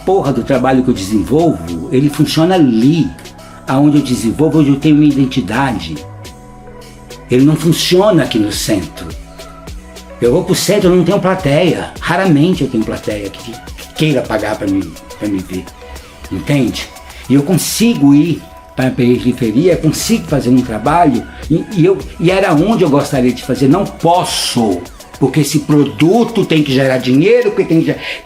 porra do trabalho que eu desenvolvo, ele funciona ali, aonde eu desenvolvo, onde eu tenho minha identidade. Ele não funciona aqui no centro. Eu vou pro centro, eu não tenho plateia. Raramente eu tenho plateia que queira pagar para me ver. Entende? E eu consigo ir para a periferia, consigo fazer um trabalho e era onde eu gostaria de fazer. Não posso, porque esse produto tem que gerar dinheiro, porque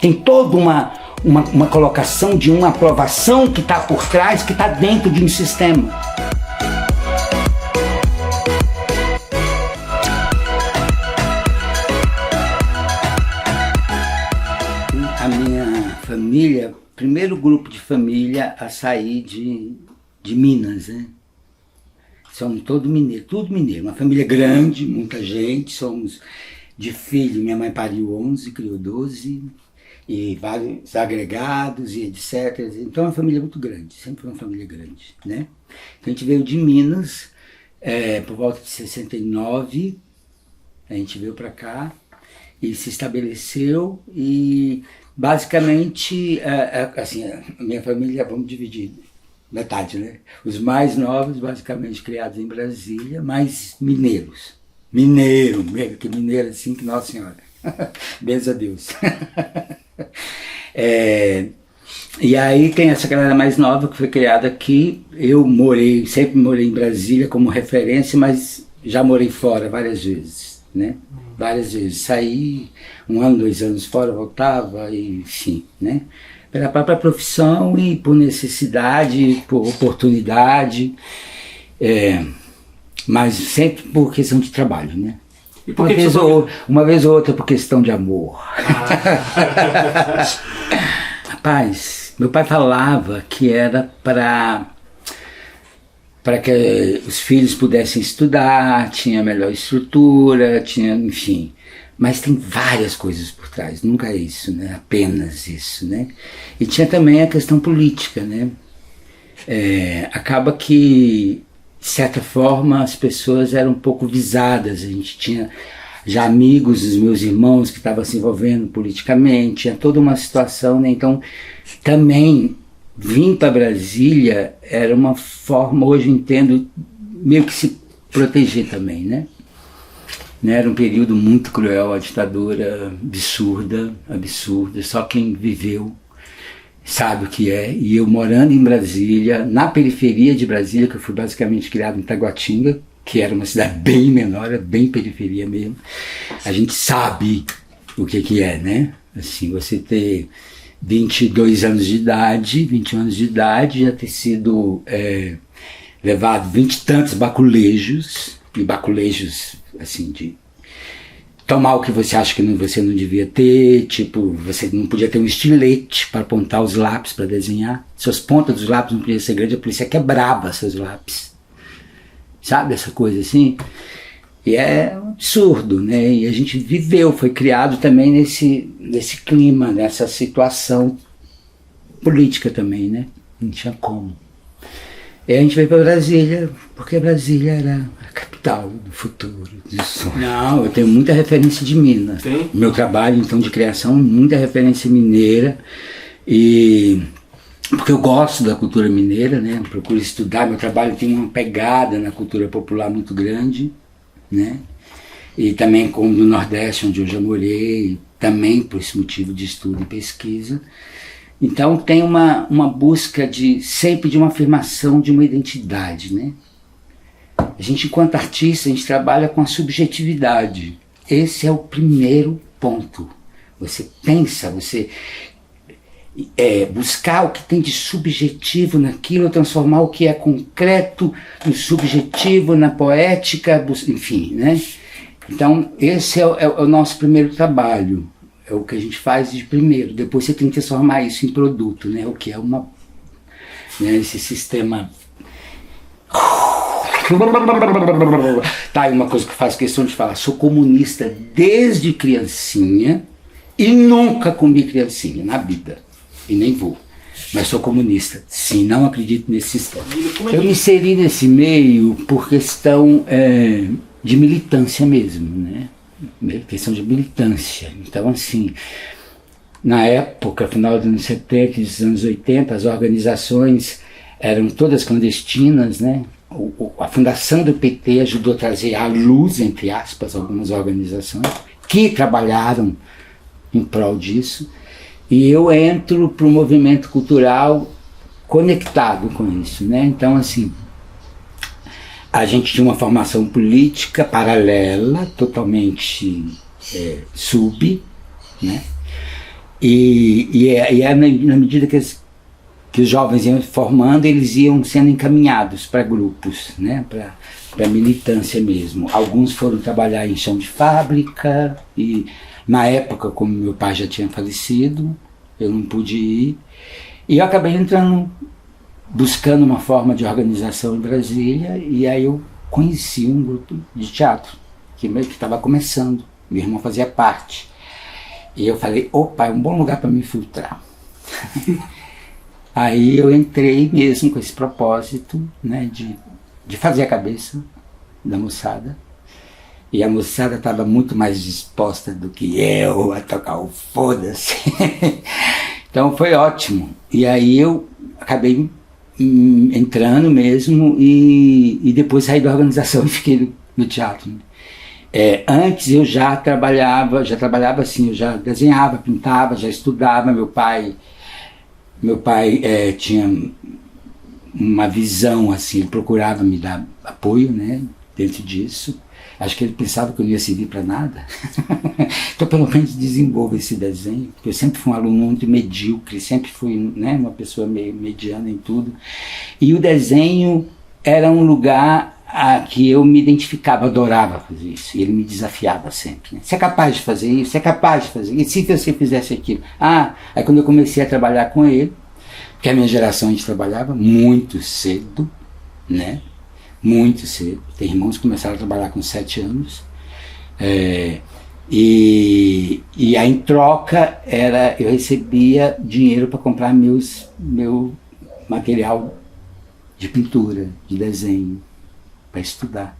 tem toda uma colocação de uma aprovação que está por trás, que está dentro de um sistema. A minha família, primeiro grupo de família a sair de Minas, né? Somos todos mineiros, tudo mineiro, uma família grande, muita gente, somos de filho, minha mãe pariu 11, criou 12, e vários agregados e etc. Então é uma família muito grande, sempre foi uma família grande, né? Então a gente veio de Minas, por volta de 69, a gente veio para cá e se estabeleceu e basicamente, assim, a minha família, vamos dividir, metade, né? Os mais novos, basicamente criados em Brasília, mas mineiros. Mineiro, que mineiro assim, que Nossa Senhora. Benza a Deus. E aí tem essa galera mais nova que foi criada aqui. Eu sempre morei em Brasília como referência, mas já morei fora várias vezes, né? Várias vezes. Saí 1 ano, 2 anos fora, voltava, e, enfim, né? Pela própria profissão e por necessidade, por oportunidade, mas sempre por questão de trabalho, né? E por uma vez ou outra por questão de amor. Rapaz, meu pai falava que era para que os filhos pudessem estudar, tinha melhor estrutura, tinha, enfim. Mas tem várias coisas por trás, nunca é isso, né? Apenas isso, né? E tinha também a questão política, né? Acaba que, de certa forma, as pessoas eram um pouco visadas. A gente tinha já amigos dos meus irmãos que estavam se envolvendo politicamente, tinha toda uma situação, né? Então, também, vir para Brasília era uma forma, hoje eu entendo, meio que se proteger também, né? Era um período muito cruel, a ditadura absurda, só quem viveu sabe o que é. E eu morando em Brasília, na periferia de Brasília, que eu fui basicamente criado em Taguatinga, que era uma cidade bem menor, bem periferia mesmo, a gente sabe o que é, né? Assim, você ter 22 anos de idade, 21 anos de idade, já ter sido levado 20 e tantos baculejos, e baculejos, assim, de tomar o que você acha que você não devia ter, tipo, você não podia ter um estilete para apontar os lápis, para desenhar, suas pontas dos lápis não podiam ser grandes, a polícia quebrava seus lápis, sabe, essa coisa assim, e é um absurdo, né, e a gente viveu, foi criado também nesse clima, nessa situação política também, né, não tinha como. E a gente veio para Brasília, porque Brasília era a capital do futuro, do sonho. Não, eu tenho muita referência de Minas. Tem? Meu trabalho, então, de criação, muita referência mineira. E porque eu gosto da cultura mineira, né? Procuro estudar, meu trabalho tem uma pegada na cultura popular muito grande, né? E também como do Nordeste, onde eu já morei, também por esse motivo de estudo e pesquisa. Então tem uma busca sempre de uma afirmação de uma identidade, né? A gente, enquanto artista, a gente trabalha com a subjetividade. Esse é o primeiro ponto. Você pensa, você buscar o que tem de subjetivo naquilo, transformar o que é concreto no subjetivo, na poética, enfim, né? Então esse é o nosso primeiro trabalho. É o que a gente faz de primeiro, depois você tem que transformar isso em produto, né? O que é esse sistema. Tá aí uma coisa que eu faço questão de falar: sou comunista desde criancinha e nunca comi criancinha na vida, e nem vou. Mas sou comunista, sim, não acredito nesse sistema. Eu me inseri nesse meio por questão de militância mesmo, né? Questão de militância. Então, assim, Na época, final dos anos 70 e dos anos 80, as organizações eram todas clandestinas, né? A fundação do PT ajudou a trazer à luz, entre aspas, algumas organizações que trabalharam em prol disso, e eu entro para o movimento cultural conectado com isso, né? Então, assim, a gente tinha uma formação política paralela, totalmente né? E na medida que os jovens iam formando, eles iam sendo encaminhados para grupos, né? Para militância mesmo. Alguns foram trabalhar em chão de fábrica, e na época, como meu pai já tinha falecido, eu não pude ir. E eu acabei entrando, buscando uma forma de organização em Brasília, e aí eu conheci um grupo de teatro que estava começando. Meu irmão fazia parte. E eu falei, opa, é um bom lugar para me infiltrar. Aí eu entrei mesmo com esse propósito, né, de fazer a cabeça da moçada. E a moçada estava muito mais disposta do que eu a tocar o foda-se. Então foi ótimo. E aí eu acabei entrando mesmo e depois saí da organização e fiquei no teatro. Antes eu já trabalhava assim, eu já desenhava, pintava, já estudava. Meu pai tinha uma visão assim, ele procurava me dar apoio, né, dentro disso. Acho que ele pensava que eu não ia servir para nada. Então, pelo menos, desenvolvo esse desenho, porque eu sempre fui um aluno muito medíocre, sempre fui, né, uma pessoa meio mediana em tudo. E o desenho era um lugar que eu me identificava, adorava fazer isso. E ele me desafiava sempre. Né? Você é capaz de fazer isso? Você é capaz de fazer isso? E se você fizesse aquilo? Aí quando eu comecei a trabalhar com ele, porque a minha geração a gente trabalhava muito cedo, né? Muito cedo. Tem irmãos que começaram a trabalhar com 7 anos. E aí, em troca, eu recebia dinheiro para comprar meu material de pintura, de desenho, para estudar.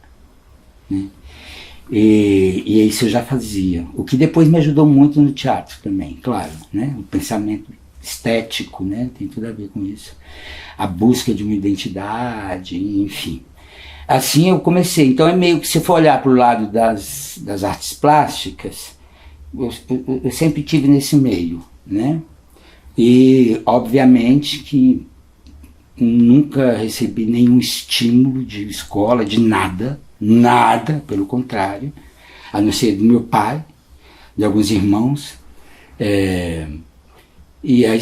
Né? E isso eu já fazia. O que depois me ajudou muito no teatro também, claro. Né? O pensamento estético, né? Tem tudo a ver com isso. A busca de uma identidade, enfim. Assim eu comecei. Então é meio que, se for olhar para o lado das artes plásticas, eu sempre tive nesse meio, né? E obviamente que nunca recebi nenhum estímulo de escola, de nada, pelo contrário, a não ser do meu pai, de alguns irmãos.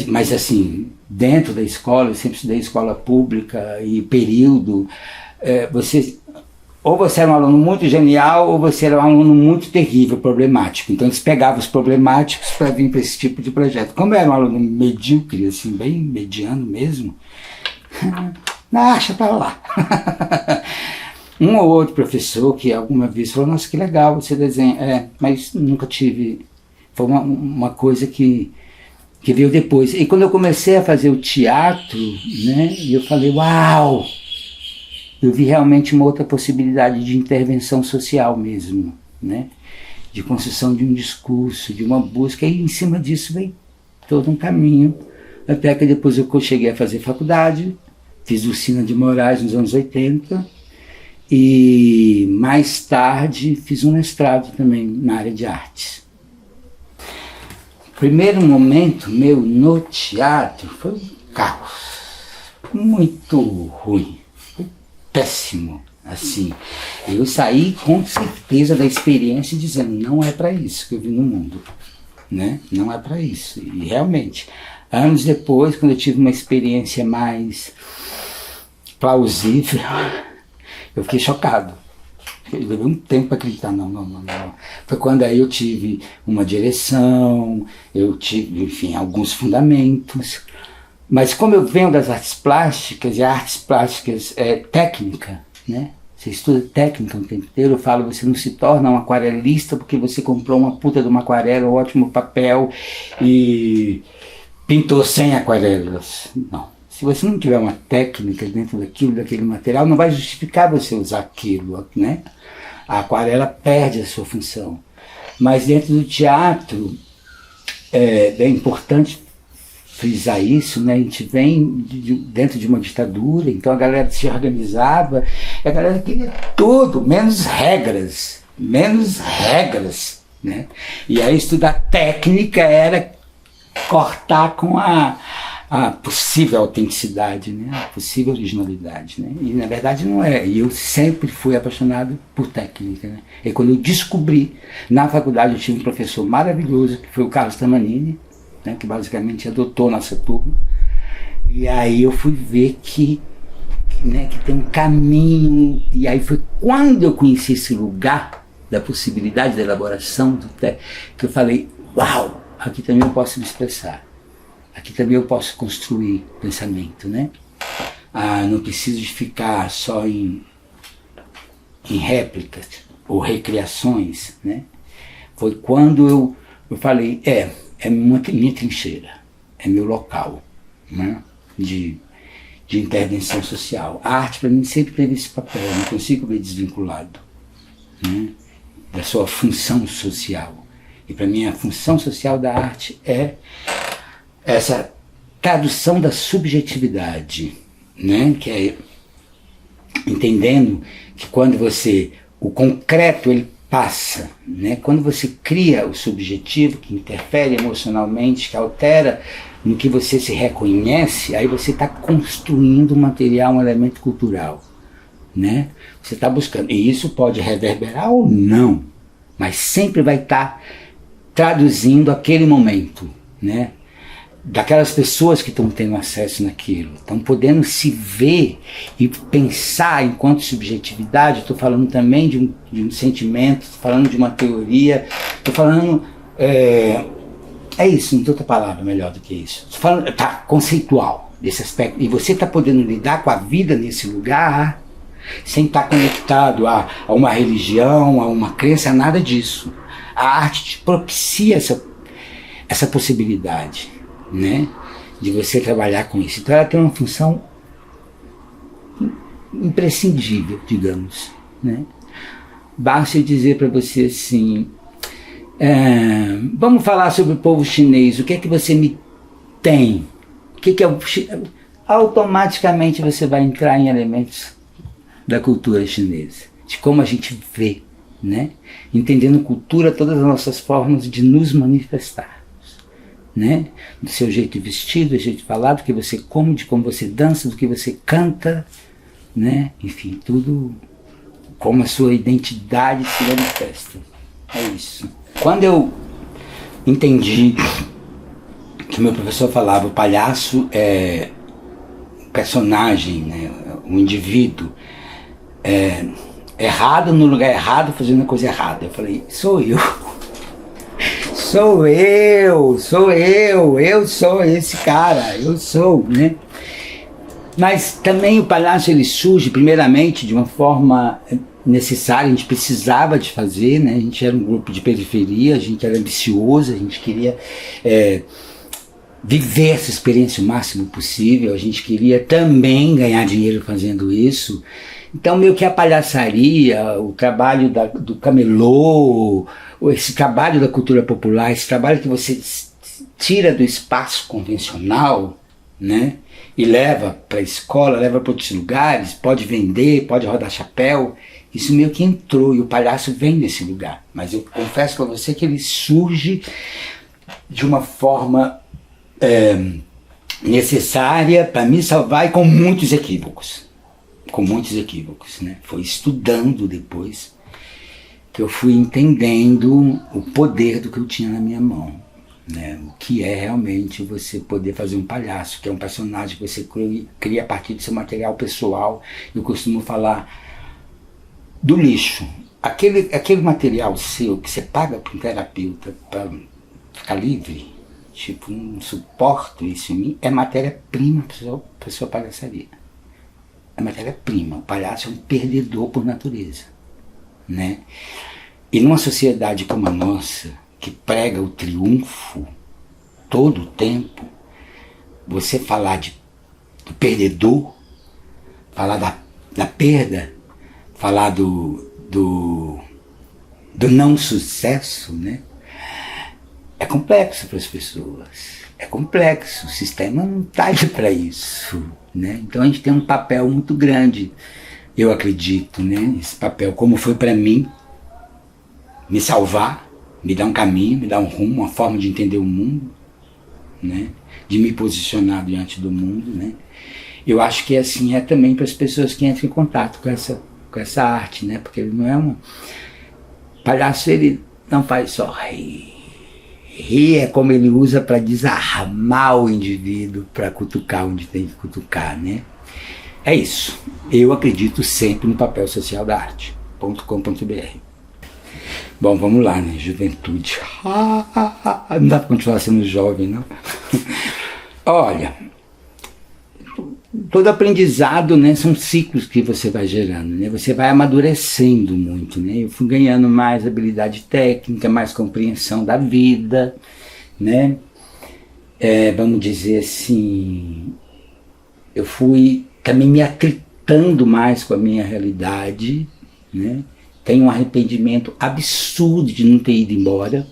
Mas assim, dentro da escola, eu sempre estudei escola pública e período. Ou você era um aluno muito genial, ou você era um aluno muito terrível, problemático. Então eles pegavam os problemáticos para vir para esse tipo de projeto. Como eu era um aluno medíocre, assim, bem mediano mesmo, deixa para lá. Um ou outro professor que alguma vez falou, nossa, que legal você desenha. Mas nunca tive. Foi uma coisa que veio depois. E quando eu comecei a fazer o teatro, né, eu falei, uau! Eu vi realmente uma outra possibilidade de intervenção social mesmo, né? De construção de um discurso, de uma busca, e em cima disso veio todo um caminho, até que depois eu cheguei a fazer faculdade, fiz Ursina de Moraes nos anos 80, e mais tarde fiz um mestrado também na área de artes. O primeiro momento meu no teatro foi um caos, muito ruim. Péssimo, assim. Eu saí com certeza da experiência dizendo, não é para isso que eu vim no mundo, né? Não é para isso. E realmente, anos depois, quando eu tive uma experiência mais plausível, eu fiquei chocado. Eu levei um tempo para acreditar, não. Foi quando aí eu tive uma direção, eu tive, enfim, alguns fundamentos. Mas como eu venho das artes plásticas, e artes plásticas é técnica, né? Você estuda técnica o tempo inteiro, eu falo, você não se torna um aquarelista porque você comprou uma puta de uma aquarela, um ótimo papel e pintou 100 aquarelas. Não. Se você não tiver uma técnica dentro daquele material, não vai justificar você usar aquilo, né? A aquarela perde a sua função. Mas dentro do teatro, é importante frisar isso, né? A gente vem dentro de uma ditadura, então a galera se organizava, e a galera queria tudo, menos regras, né? E aí estudar técnica era cortar com a possível autenticidade, né? A possível originalidade, né? E na verdade não é. E eu sempre fui apaixonado por técnica, né? E quando eu descobri, na faculdade eu tive um professor maravilhoso, que foi o Carlos Tamanini, né? Que basicamente adotou nossa turma. E aí eu fui ver que tem um caminho. E aí foi quando eu conheci esse lugar da possibilidade da elaboração do que eu falei, uau, aqui também eu posso me expressar. Aqui também eu posso construir pensamento, né? Não preciso de ficar só em réplicas ou recriações, né? Foi quando eu falei, é minha trincheira, é meu local, né? de intervenção social. A arte para mim sempre teve esse papel, eu não consigo ver desvinculado, né? Da sua função social. E para mim a função social da arte é essa tradução da subjetividade, né? Que é entendendo que quando o concreto ele passa, né? Quando você cria o subjetivo que interfere emocionalmente, que altera no que você se reconhece, aí você está construindo um material, um elemento cultural, né? Você está buscando, e isso pode reverberar ou não, mas sempre vai estar traduzindo aquele momento, né? Daquelas pessoas que estão tendo acesso naquilo, estão podendo se ver e pensar enquanto subjetividade. Estou falando também de um sentimento, estou falando de uma teoria, estou falando... É isso, não tem outra palavra melhor do que isso. Estou falando, conceitual, desse aspecto. E você está podendo lidar com a vida nesse lugar sem estar conectado a uma religião, a uma crença, a nada disso. A arte te propicia essa possibilidade, né, de você trabalhar com isso. Então ela tem uma função imprescindível, digamos, né? Basta eu dizer para você assim, vamos falar sobre o povo chinês, o que é que você me tem? O que é o automaticamente você vai entrar em elementos da cultura chinesa, de como a gente vê, né? Entendendo cultura, todas as nossas formas de nos manifestar, né? Do seu jeito de vestir, do jeito de falar, do que você come, de como você dança, do que você canta, né? Enfim, tudo como a sua identidade se manifesta. É isso. Quando eu entendi que meu professor falava, o palhaço é personagem, né? O indivíduo errado no lugar errado, fazendo a coisa errada. Eu falei, sou eu. Eu sou esse cara, eu sou, né? Mas também o palhaço ele surge primeiramente de uma forma necessária, a gente precisava de fazer, né? A gente era um grupo de periferia, a gente era ambicioso, a gente queria viver essa experiência o máximo possível, a gente queria também ganhar dinheiro fazendo isso. Então meio que a palhaçaria, o trabalho do camelô, esse trabalho da cultura popular, esse trabalho que você tira do espaço convencional, né, e leva para a escola, leva para outros lugares, pode vender, pode rodar chapéu, isso meio que entrou, e o palhaço vem desse lugar. Mas eu confesso para você que ele surge de uma forma necessária para me salvar e com muitos equívocos. Né? Foi estudando depois que eu fui entendendo o poder do que eu tinha na minha mão, né? O que é realmente você poder fazer um palhaço, que é um personagem que você cria a partir do seu material pessoal. Eu costumo falar do lixo, aquele material seu que você paga para um terapeuta para ficar livre, tipo, não suporto isso em mim, é matéria-prima para sua palhaçaria. É matéria-prima. O palhaço é um perdedor por natureza, né? E numa sociedade como a nossa, que prega o triunfo todo o tempo, você falar do perdedor, falar da perda, falar do não sucesso, né? é complexo para as pessoas, é complexo, o sistema não está aí para isso, né? Então a gente tem um papel muito grande, eu acredito, né? Esse papel, como foi para mim, me salvar, me dar um caminho, me dar um rumo, uma forma de entender o mundo, né? De me posicionar diante do mundo, né? Eu acho que assim é também para as pessoas que entram em contato com essa arte, né? Porque ele não é um palhaço, ele não faz só rir. Rir é como ele usa para desarmar o indivíduo, para cutucar onde tem que cutucar, né? É isso. Eu acredito sempre no papel social da arte.com.br. Bom, vamos lá, né? Juventude. Não dá para continuar sendo jovem, não? Olha, todo aprendizado, né, são ciclos que você vai gerando, né? Você vai amadurecendo muito, né? Eu fui ganhando mais habilidade técnica, mais compreensão da vida, né? Vamos dizer assim, eu fui também me atritando mais com a minha realidade, né? Tenho um arrependimento absurdo de não ter ido embora,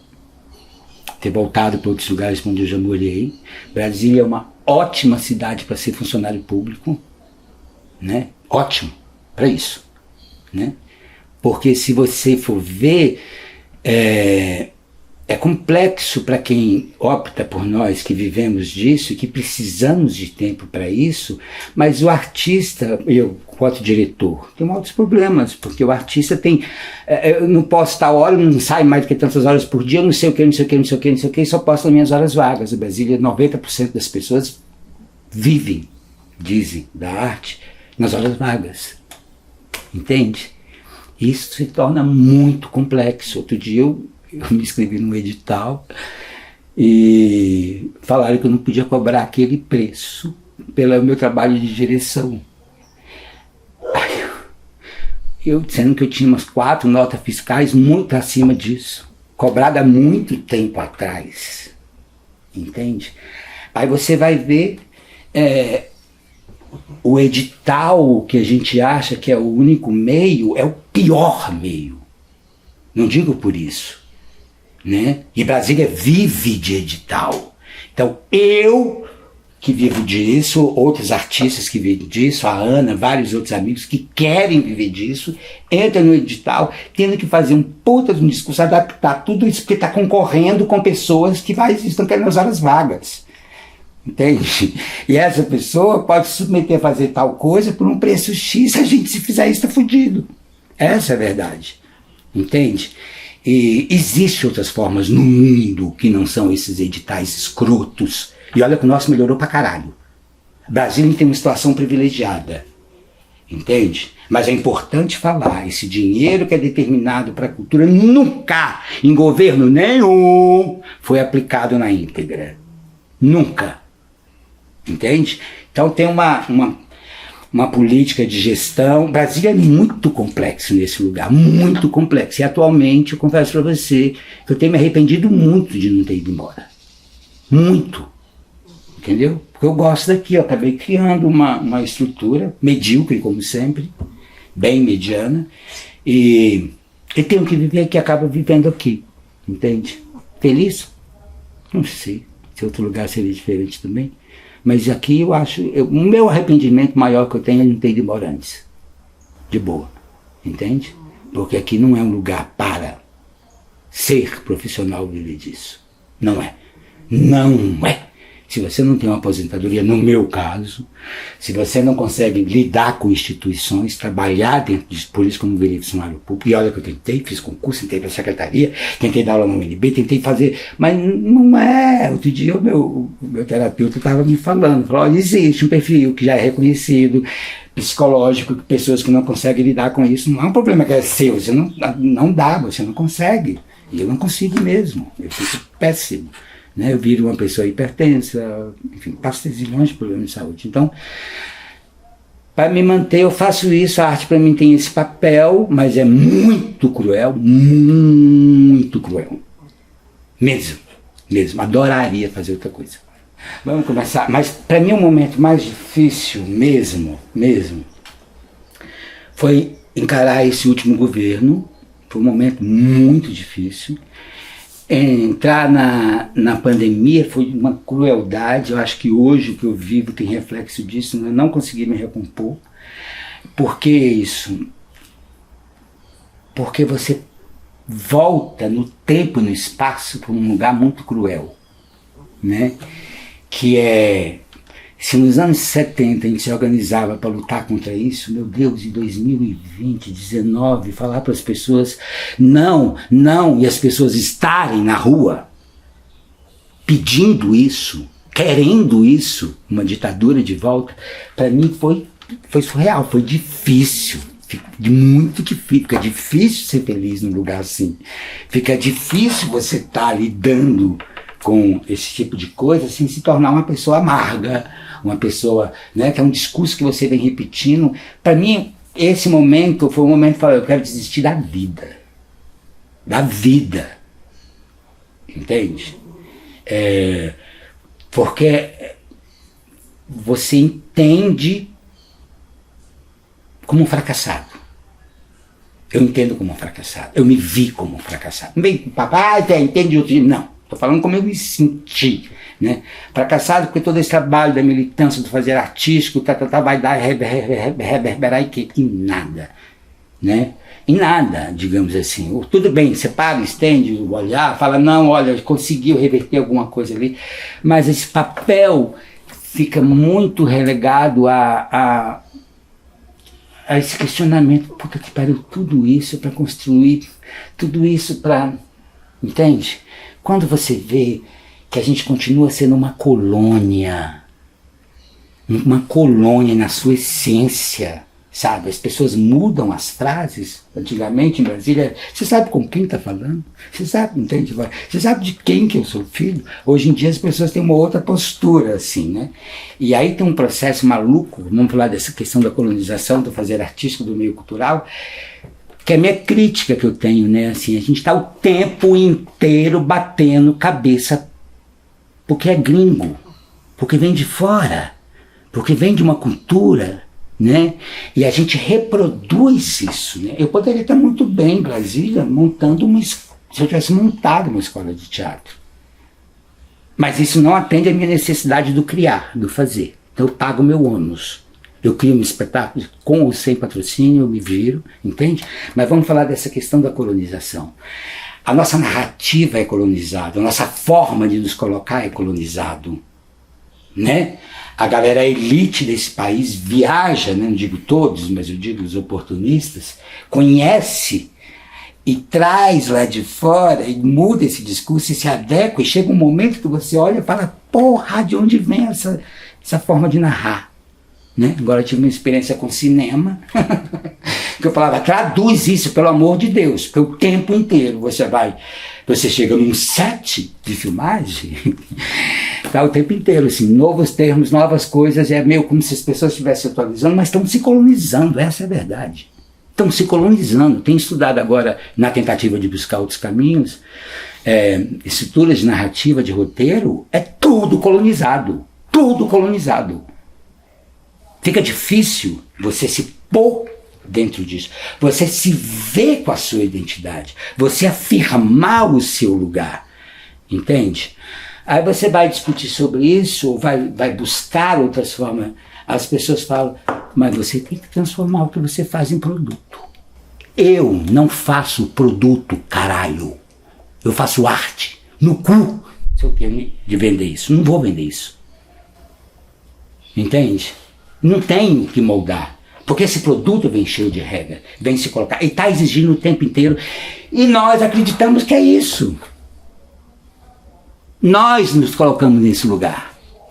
ter voltado para outros lugares onde eu já morei. Brasília é uma ótima cidade para ser funcionário público, né? Ótimo para isso, né? Porque se você for ver, é complexo para quem opta por nós que vivemos disso e que precisamos de tempo para isso, mas o artista, eu, quanto diretor, tem outros problemas, porque o artista tem, eu não posso estar hora, não sai mais do que tantas horas por dia, eu não sei o que, não sei o que, não sei o que, não sei o que, só posso nas minhas horas vagas. Em Brasília, 90% das pessoas vivem, dizem, da arte nas horas vagas, entende? Isso se torna muito complexo. Outro dia eu me inscrevi num edital e falaram que eu não podia cobrar aquele preço pelo meu trabalho de direção. Eu dizendo que eu tinha umas 4 notas fiscais muito acima disso, cobrada há muito tempo atrás, entende? Aí você vai ver o edital que a gente acha que é o único meio, é o pior meio. Não digo por isso, né? E Brasília vive de edital. Então eu que vivo disso, outros artistas que vivem disso, a Ana, vários outros amigos que querem viver disso, entram no edital tendo que fazer um puta de um discurso, adaptar tudo isso porque está concorrendo com pessoas que estão querendo as horas vagas, entende? E essa pessoa pode se submeter a fazer tal coisa por um preço X, a gente se fizer isso está fudido. Essa é a verdade, entende? E existem outras formas no mundo que não são esses editais escrotos. E olha que o nosso melhorou pra caralho. Brasília tem uma situação privilegiada, entende? Mas é importante falar, esse dinheiro que é determinado para a cultura nunca, em governo nenhum, foi aplicado na íntegra. Nunca. Entende? Então tem uma política de gestão. Brasília é muito complexo nesse lugar, muito complexo. E atualmente, eu confesso para você, que eu tenho me arrependido muito de não ter ido embora. Muito. Entendeu? Porque eu gosto daqui, eu acabei criando uma estrutura medíocre, como sempre, bem mediana, e tenho que viver aqui, acabo vivendo aqui, entende? Feliz? Não sei, se outro lugar seria diferente também, mas aqui eu acho, o meu arrependimento maior que eu tenho é não ter ido embora antes, de boa, entende? Porque aqui não é um lugar para ser profissional viver disso, não é, não é. Se você não tem uma aposentadoria, no meu caso, se você não consegue lidar com instituições, trabalhar dentro disso, por isso que eu não virei funcionário público, e olha que eu tentei, fiz concurso, tentei para a secretaria, tentei dar aula no UNB, tentei fazer, mas não é. Outro dia o meu terapeuta estava me falando, olha, existe um perfil que já é reconhecido, psicológico, pessoas que não conseguem lidar com isso, não é um problema que é seu, você não dá, você não consegue, e eu não consigo mesmo, eu fico péssimo. Né, eu viro uma pessoa hipertensa, enfim, passo zilhões de problemas de saúde. Então, para me manter, eu faço isso. A arte para mim tem esse papel, mas é muito cruel, mesmo. Adoraria fazer outra coisa. Vamos começar. Mas para mim o momento mais difícil mesmo, foi encarar esse último governo. Foi um momento muito difícil. Entrar na pandemia foi uma crueldade. Eu acho que hoje o que eu vivo tem reflexo disso, né? Eu não consegui me recompor. Por que isso? Porque você volta no tempo e no espaço para um lugar muito cruel, né? Que é, se nos anos 70 a gente se organizava para lutar contra isso, meu Deus, em 2020, 19, falar para as pessoas não, e as pessoas estarem na rua pedindo isso, querendo isso, uma ditadura de volta, para mim foi surreal, foi difícil. Fica difícil ser feliz num lugar assim. Fica difícil você estar lidando com esse tipo de coisa sem se tornar uma pessoa amarga, uma pessoa, né, que é um discurso que você vem repetindo. Para mim, esse momento foi um momento que eu falei, eu quero desistir da vida. Da vida. Entende? Porque você entende como um fracassado. Eu entendo como um fracassado. Eu me vi como um fracassado. Não vem papai, entende outro jeito. Não. Estou falando como eu me senti. Né? Fracassado porque todo esse trabalho da militância, do fazer artístico, vai dar reverberar em nada. Né? Em nada, digamos assim. Tudo bem, você para, estende o olhar, fala, não, olha, conseguiu reverter alguma coisa ali. Mas esse papel fica muito relegado a esse questionamento, puta que pariu, tudo isso para construir, tudo isso para... Entende? Quando você vê que a gente continua sendo uma colônia na sua essência, sabe? As pessoas mudam as frases. Antigamente em Brasília, você sabe com quem está falando? Você sabe, entende? Você sabe de quem que eu sou filho? Hoje em dia as pessoas têm uma outra postura, assim, né? E aí tem um processo maluco, vamos falar dessa questão da colonização, do fazer artístico, do meio cultural, que é a minha crítica que eu tenho, né? Assim, a gente está o tempo inteiro batendo cabeça porque é gringo, porque vem de fora, porque vem de uma cultura, né? E a gente reproduz isso, né? Eu poderia estar muito bem em Brasília montando se eu tivesse montado uma escola de teatro. Mas isso não atende à minha necessidade do criar, do fazer. Então eu pago o meu ônus. Eu crio um espetáculo com ou sem patrocínio, eu me viro, entende? Mas vamos falar dessa questão da colonização. A nossa narrativa é colonizada, a nossa forma de nos colocar é colonizado, né? A galera elite desse país viaja, né? Não digo todos, mas eu digo os oportunistas, conhece e traz lá de fora e muda esse discurso e se adequa, e chega um momento que você olha e fala, porra, de onde vem essa forma de narrar? Né? Agora eu tive uma experiência com cinema, que eu falava, traduz isso, pelo amor de Deus, porque o tempo inteiro você chega num set de filmagem, tá o tempo inteiro, assim, novos termos, novas coisas, é meio como se as pessoas estivessem atualizando, mas estão se colonizando, essa é a verdade. Estão se colonizando. Tenho estudado agora, na tentativa de buscar outros caminhos, estruturas de narrativa, de roteiro, é tudo colonizado. Tudo colonizado. Fica difícil você se pôr dentro disso. Você se ver com a sua identidade. Você afirmar o seu lugar. Entende? Aí você vai discutir sobre isso, ou vai buscar outras formas. As pessoas falam, mas você tem que transformar o que você faz em produto. Eu não faço produto, caralho. Eu faço arte. No cu, se eu tenho de vender isso. Não vou vender isso. Entende? Não tem que moldar. Porque esse produto vem cheio de regra. Vem se colocar. E está exigindo o tempo inteiro. E nós acreditamos que é isso. Nós nos colocamos nesse lugar.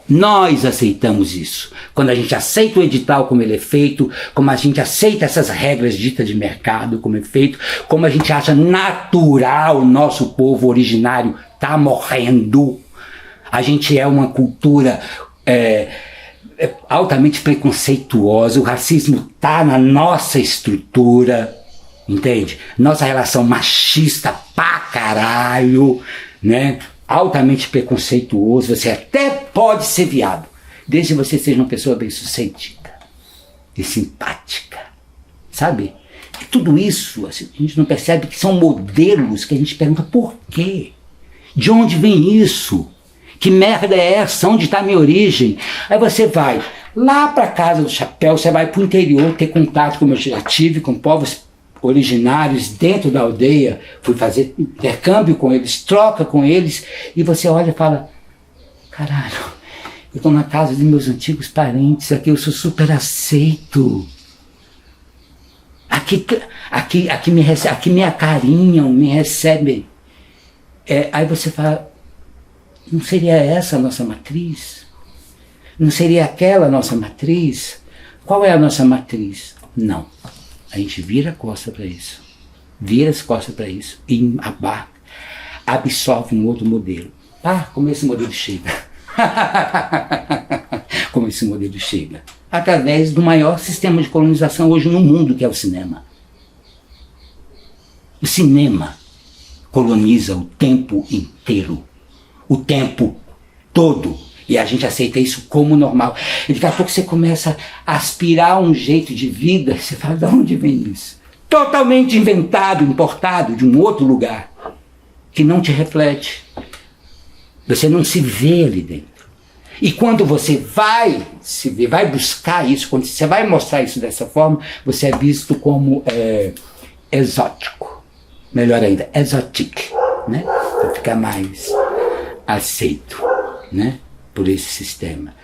Nós aceitamos isso. Quando a gente aceita o edital como ele é feito, como a gente aceita essas regras ditas de mercado como é feito, como a gente acha natural o nosso povo originário tá morrendo. A gente é uma cultura altamente preconceituosa, o racismo tá na nossa estrutura, entende? Nossa relação machista pra caralho, né? Altamente preconceituoso, você até pode ser viado, desde que você seja uma pessoa bem-sucedida e simpática, sabe? E tudo isso, assim, a gente não percebe que são modelos que a gente pergunta por quê? De onde vem isso? Que merda é essa? Onde está a minha origem? Aí você vai lá para a Casa do Chapéu, você vai para o interior ter contato, como eu já tive, com povos originários dentro da aldeia, fui fazer intercâmbio com eles, troca com eles, e você olha e fala, caralho, eu estou na casa dos meus antigos parentes, aqui eu sou super aceito. Aqui me acarinham, me recebem. Aí você fala, não seria essa a nossa matriz? Não seria aquela a nossa matriz? Qual é a nossa matriz? Não. A gente vira a costa para isso. Vira as costas para isso e abarca, absorve um outro modelo. Como esse modelo chega. Como esse modelo chega. Através do maior sistema de colonização hoje no mundo, que é o cinema. O cinema coloniza o tempo inteiro. O tempo todo. E a gente aceita isso como normal. E daqui a pouco você começa a aspirar um jeito de vida. Você fala, de onde vem isso? Totalmente inventado, importado de um outro lugar. Que não te reflete. Você não se vê ali dentro. E quando você vai se ver, vai buscar isso, quando você vai mostrar isso dessa forma, você é visto como exótico. Melhor ainda, exotic, né? Para ficar mais aceito, né? Por esse sistema.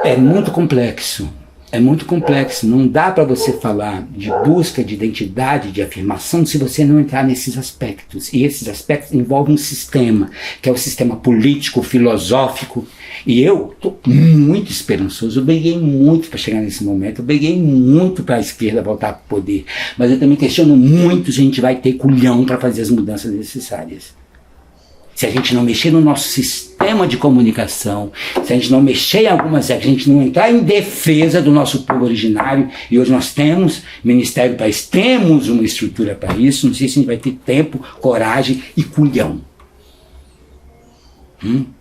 É muito complexo. É muito complexo. Não dá para você falar de busca de identidade, de afirmação, se você não entrar nesses aspectos. E esses aspectos envolvem um sistema, que é o sistema político, filosófico. E eu estou muito esperançoso. Eu briguei muito para chegar nesse momento. Eu briguei muito para a esquerda voltar para o poder. Mas eu também questiono muito se a gente vai ter culhão para fazer as mudanças necessárias. Se a gente não mexer no nosso sistema de comunicação, se a gente não mexer em algumas regras, se a gente não entrar em defesa do nosso povo originário, e hoje nós temos Ministério do País, temos uma estrutura para isso, não sei se a gente vai ter tempo, coragem e culhão.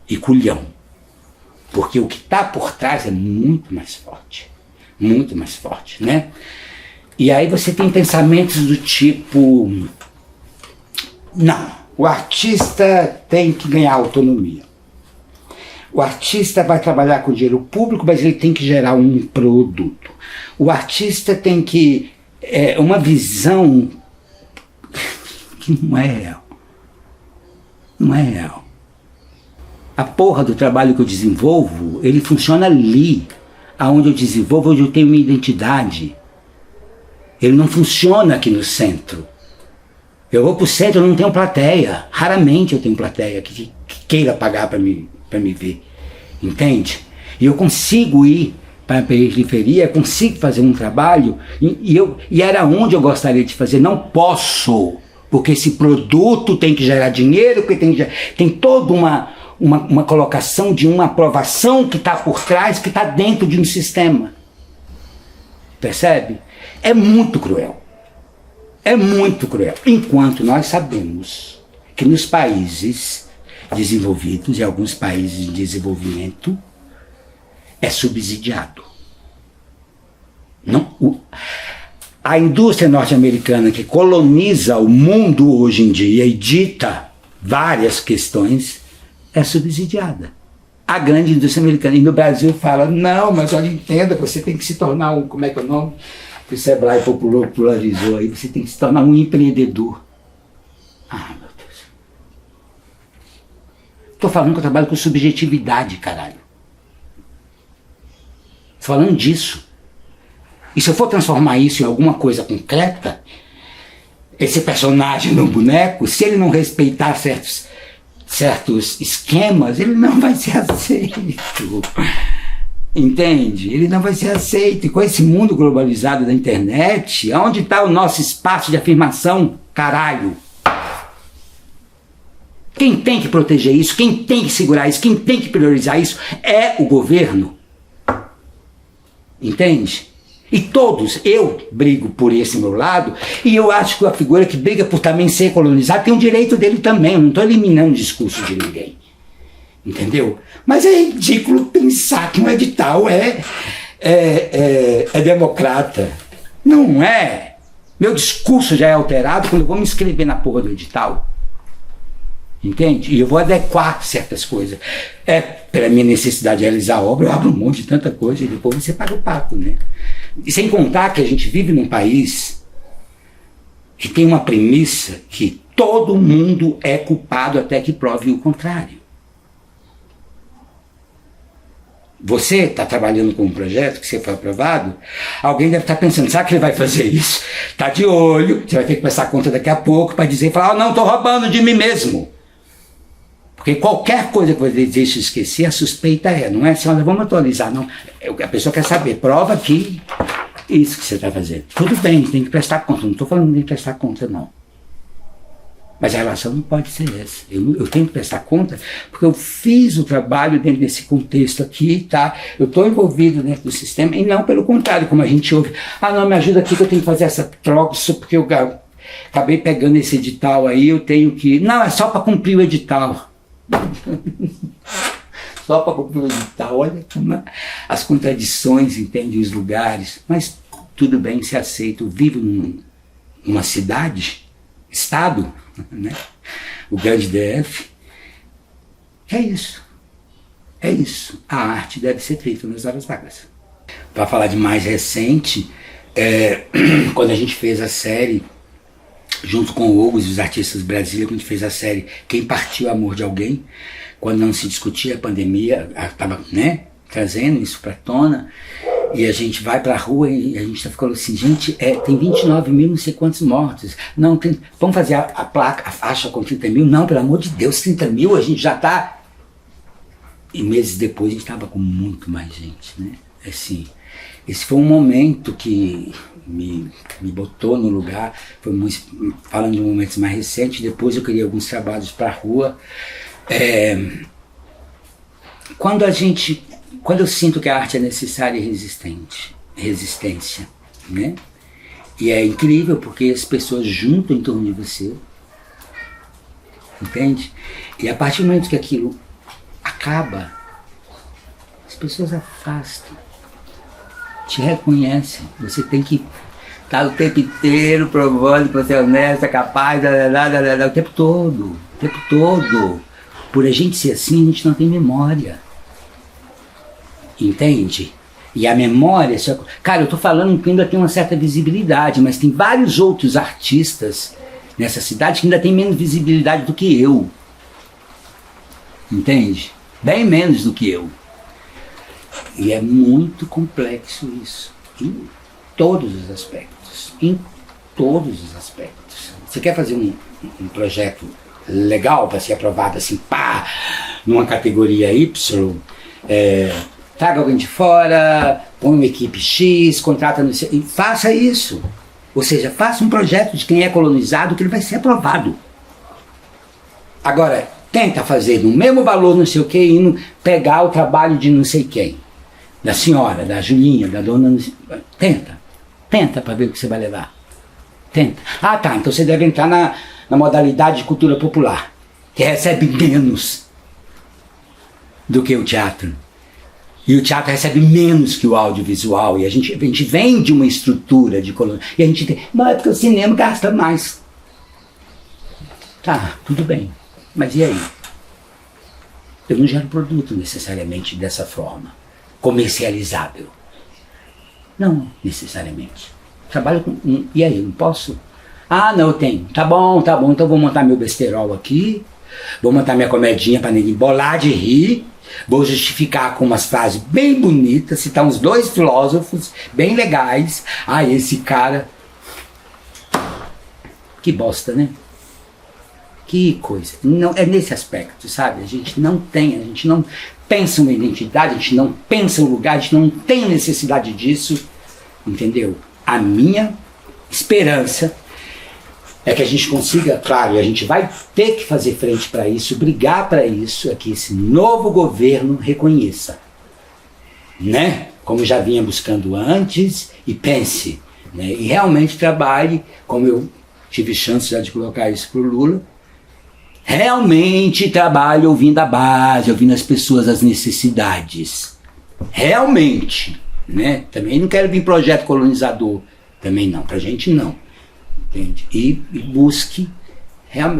E culhão. Porque o que está por trás é muito mais forte, né? E aí você tem pensamentos do tipo, não. O artista tem que ganhar autonomia. O artista vai trabalhar com dinheiro público, mas ele tem que gerar um produto. O artista tem que... uma visão que não é real. Não é real. A porra do trabalho que eu desenvolvo, ele funciona ali, aonde eu desenvolvo, onde eu tenho minha identidade. Ele não funciona aqui no centro. Eu vou pro centro, eu não tenho plateia. Raramente eu tenho plateia que queira pagar para me ver. Entende? E eu consigo ir para a periferia, consigo fazer um trabalho, e era onde eu gostaria de fazer. Não posso, porque esse produto tem que gerar dinheiro, porque tem toda uma colocação de uma aprovação que está por trás, que está dentro de um sistema. Percebe? É muito cruel. É muito cruel. Enquanto nós sabemos que nos países desenvolvidos e alguns países em desenvolvimento é subsidiado. A indústria norte-americana que coloniza o mundo hoje em dia e dita várias questões é subsidiada. A grande indústria americana. E no Brasil fala, não, mas olha, entenda, você tem que se tornar como é que é o nome? Que o Sebrae popularizou aí, você tem que se tornar um empreendedor. Meu Deus. Estou falando que eu trabalho com subjetividade, caralho. Estou falando disso. E se eu for transformar isso em alguma coisa concreta, esse personagem no boneco, se ele não respeitar certos esquemas, ele não vai ser aceito. Entende? Ele não vai ser aceito. E com esse mundo globalizado da internet, onde está o nosso espaço de afirmação? Caralho! Quem tem que proteger isso, quem tem que segurar isso, quem tem que priorizar isso é o governo. Entende? E todos, eu brigo por esse meu lado, e eu acho que a figura que briga por também ser colonizado tem o direito dele também. Eu não estou eliminando o discurso de ninguém. Entendeu? Mas é ridículo pensar que um edital é democrata. Não é. Meu discurso já é alterado quando eu vou me inscrever na porra do edital. Entende? E eu vou adequar certas coisas. Pela minha necessidade de realizar a obra, eu abro um monte de tanta coisa e depois você paga o pato, né? E sem contar que a gente vive num país que tem uma premissa que todo mundo é culpado até que prove o contrário. Você está trabalhando com um projeto que você foi aprovado, alguém deve estar pensando, sabe que ele vai fazer isso? Está de olho, você vai ter que prestar conta daqui a pouco para dizer, falar, não, estou roubando de mim mesmo. Porque qualquer coisa que você deixe esquecer, a suspeita não é assim, olha, vamos atualizar, não. A pessoa quer saber, prova que isso que você está fazendo. Tudo bem, tem que prestar conta, não estou falando que tem que prestar conta, não. Mas a relação não pode ser essa. Eu tenho que prestar conta porque eu fiz o trabalho dentro desse contexto aqui, tá? Eu estou envolvido dentro do sistema e não pelo contrário, como a gente ouve. Não, me ajuda aqui que eu tenho que fazer essa troca, porque eu acabei pegando esse edital aí, eu tenho que... Não, é só para cumprir o edital. Só para cumprir o edital. Olha como as contradições, entende, os lugares. Mas tudo bem, se aceita. Eu vivo numa cidade, estado, né? O grande DF. É isso. É isso. A arte deve ser feita nas horas vagas. Para falar de mais recente, quando a gente fez a série, junto com o Hugo e os artistas brasileiros, quando a gente fez a série Quem Partiu o Amor de Alguém, quando não se discutia a pandemia, estava, né, trazendo isso para tona, e a gente vai para a rua e a gente falou assim, gente, tem 29 mil não sei quantos mortos, não, vamos fazer a placa, a faixa com 30 mil, não, pelo amor de Deus, 30 mil, a gente já está... E meses depois a gente estava com muito mais gente, né, assim, esse foi um momento que me botou no lugar, falando de momentos mais recentes, depois eu criei alguns trabalhos para a rua. Quando eu sinto que a arte é necessária e resistência, né? E é incrível porque as pessoas juntam em torno de você, entende? E a partir do momento que aquilo acaba, as pessoas afastam, te reconhecem, você tem que estar o tempo inteiro provando que você é honesto, é capaz, o tempo todo. Por a gente ser assim, a gente não tem memória. Entende? E a memória... Cara, eu tô falando que ainda tem uma certa visibilidade, mas tem vários outros artistas nessa cidade que ainda tem menos visibilidade do que eu. Entende? Bem menos do que eu. E é muito complexo isso, em todos os aspectos, Você quer fazer um projeto legal para ser aprovado assim, pá, numa categoria Y, traga alguém de fora, põe uma equipe X, contrata no e faça isso. Ou seja, faça um projeto de quem é colonizado que ele vai ser aprovado. Agora, tenta fazer no mesmo valor, não sei o que, e pegar o trabalho de não sei quem. Da senhora, da Julinha, da dona... Tenta para ver o que você vai levar. Tenta. Tá, então você deve entrar na modalidade de cultura popular, que recebe menos do que o teatro. E o teatro recebe menos que o audiovisual, e a gente vem de uma estrutura de colônia, e a gente tem... Não, é porque o cinema gasta mais. Tá, tudo bem. Mas e aí? Eu não gero produto necessariamente dessa forma. Comercializável. Não necessariamente. Trabalho com... E aí, não posso? Não, eu tenho. Tá bom, então vou montar meu besterol aqui, vou montar minha comedinha para ninguém bolar de rir, vou justificar com umas frases bem bonitas, citar uns 2 filósofos bem legais. Esse cara... Que bosta, né? Que coisa. Não, é nesse aspecto, sabe? A gente não pensa uma identidade, a gente não pensa um lugar, a gente não tem necessidade disso, entendeu? A minha esperança é que a gente consiga, claro, e a gente vai ter que fazer frente para isso, brigar para isso, é que esse novo governo reconheça, né? Como já vinha buscando antes, e pense, né? E realmente trabalhe, como eu tive chance já de colocar isso para o Lula, realmente trabalhe ouvindo a base, ouvindo as pessoas, as necessidades. Realmente, né? Também não quero vir projeto colonizador, também não, pra gente não. Entende? E busque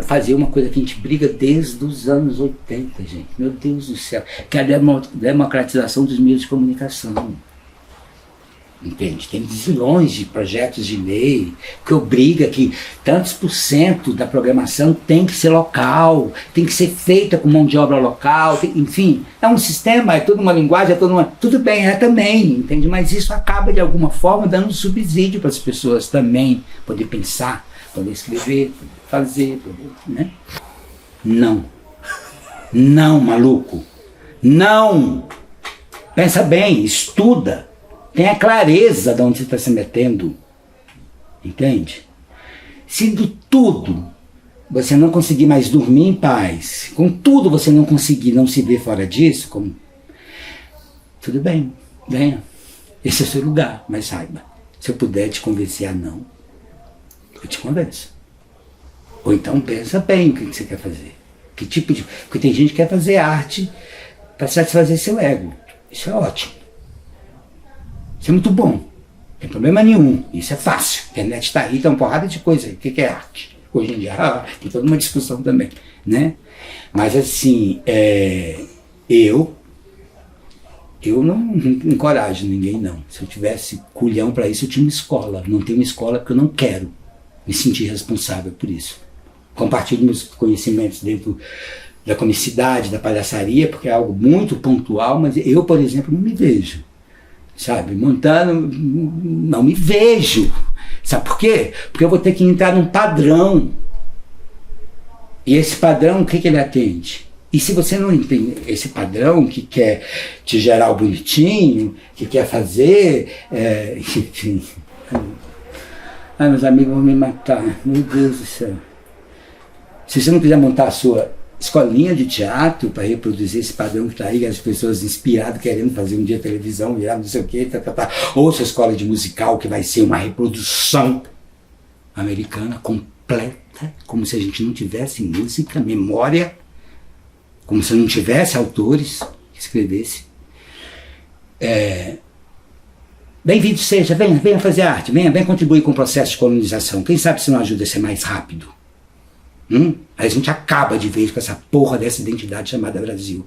fazer uma coisa que a gente briga desde os anos 80, gente. Meu Deus do céu. Que é a democratização dos meios de comunicação. Entende? Tem zilhões de projetos de lei que obriga que tantos por cento da programação tem que ser local, tem que ser feita com mão de obra local, enfim, é um sistema, é toda uma linguagem, é toda uma... Tudo bem, é também, entende? Mas isso acaba de alguma forma dando um subsídio para as pessoas também poder pensar, poder escrever, poder fazer, né? Não. Não, maluco. Não. Pensa bem, estuda. Tenha clareza de onde você está se metendo. Entende? Se do tudo você não conseguir mais dormir em paz, com tudo você não conseguir não se ver fora disso, como... tudo bem, venha. Esse é o seu lugar, mas saiba, se eu puder te convencer a não, eu te convenço. Ou então pensa bem o que você quer fazer. Que tipo de... Porque tem gente que quer fazer arte para satisfazer seu ego. Isso é ótimo. Isso é muito bom, não tem problema nenhum, isso é fácil. A internet está aí, tem uma porrada de coisa aí. O que é arte? Hoje em dia tem toda uma discussão também, né? Mas assim, eu não encorajo ninguém, não. Se eu tivesse culhão para isso, eu tinha uma escola. Não tenho uma escola porque eu não quero me sentir responsável por isso. Compartilho meus conhecimentos dentro da comicidade, da palhaçaria, porque é algo muito pontual, mas eu, por exemplo, não me vejo. Sabe, montando, não me vejo. Sabe por quê? Porque eu vou ter que entrar num padrão. E esse padrão, o que ele atende? E se você não entende esse padrão que quer te gerar o bonitinho, que quer fazer, enfim. Ai, meus amigos vão me matar. Meu Deus do céu. Se você não quiser montar a sua escolinha de teatro para reproduzir esse padrão que está aí, as pessoas inspiradas querendo fazer um dia televisão, virar não sei o quê, ou sua escola de musical que vai ser uma reprodução americana completa, como se a gente não tivesse música, memória, como se não tivesse autores que escrevesse. Bem-vindo seja, venha fazer arte, venha contribuir com o processo de colonização. Quem sabe se não ajuda a ser mais rápido? Aí a gente acaba de vez com essa porra dessa identidade chamada Brasil.